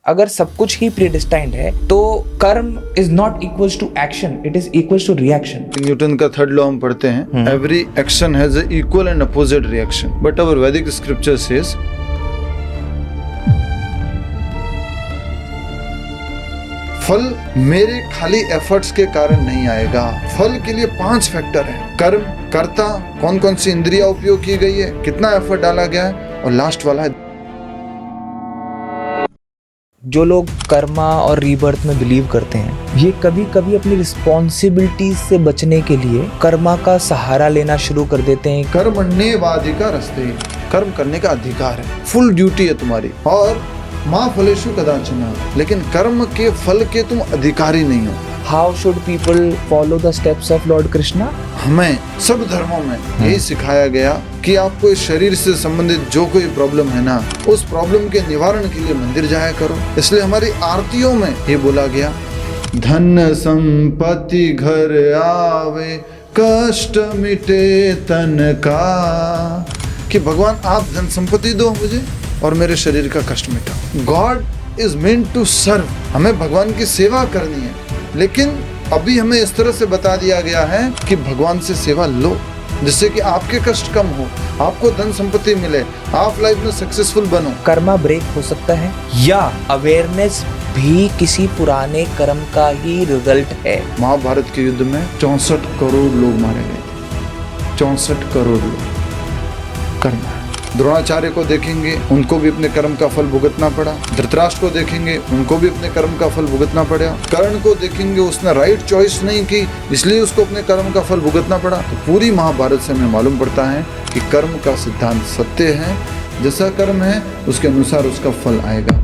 अगर सब कुछ ही प्रीडिस्टाइंड है तो karma is not equals to action, it is equals to reaction. Newton का थर्ड लॉ हम पढ़ते हैं, every action has a equal and opposite reaction, but our Vedic scripture says फल मेरे खाली एफर्ट्स के कारण नहीं आएगा। फल के लिए 5 फैक्टर हैं। कर्म, कर्ता, कौन कौन सी इंद्रियां उपयोग की गई है, कितना एफर्ट डाला गया है, और लास्ट वाला है जो लोग कर्मा और रीबर्थ में बिलीव करते हैं, ये कभी कभी अपनी रिस्पॉन्सिबिलिटीज से बचने के लिए कर्मा का सहारा लेना शुरू कर देते हैं। कर्मण्येवाधिकारस्ते, कर्म करने का अधिकार है, फुल ड्यूटी है तुम्हारी। और माँ फलेषु कदाचन, लेकिन कर्म के फल के तुम अधिकारी नहीं हो। How should people follow the steps of Lord Krishna? हमें सब धर्मों में यही सिखाया गया कि आपको इस शरीर से संबंधित जो कोई प्रॉब्लम है ना, उस प्रॉब्लम के निवारण के लिए मंदिर जाया करो। इसलिए हमारी आरतियों में ये बोला गया, धन संपत्ति घर आवे, कष्ट मिटे तन का, कि भगवान आप धन संपत्ति दो मुझे और मेरे शरीर का कष्ट मिटाओ। God is meant to serve, हमें भगवान की सेवा करनी है, लेकिन अभी हमें इस तरह से बता दिया गया है कि भगवान से सेवा लो, जिससे कि आपके कष्ट कम हो, आपको धन संपत्ति मिले, आप लाइफ में सक्सेसफुल बनो। कर्मा ब्रेक हो सकता है या अवेयरनेस भी किसी पुराने कर्म का ही रिजल्ट है। महाभारत के युद्ध में 64 करोड़ लोग मारे गए थे, 64 करोड़ लोग। कर्म। द्रोणाचार्य को देखेंगे, उनको भी अपने कर्म का फल भुगतना पड़ा। धृतराष्ट्र को देखेंगे, उनको भी अपने कर्म का फल भुगतना पड़ा। कर्ण को देखेंगे, उसने राइट चॉइस नहीं की, इसलिए उसको अपने कर्म का फल भुगतना पड़ा। तो पूरी महाभारत से हमें मालूम पड़ता है कि कर्म का सिद्धांत सत्य है, जैसा कर्म है उसके अनुसार उसका फल आएगा।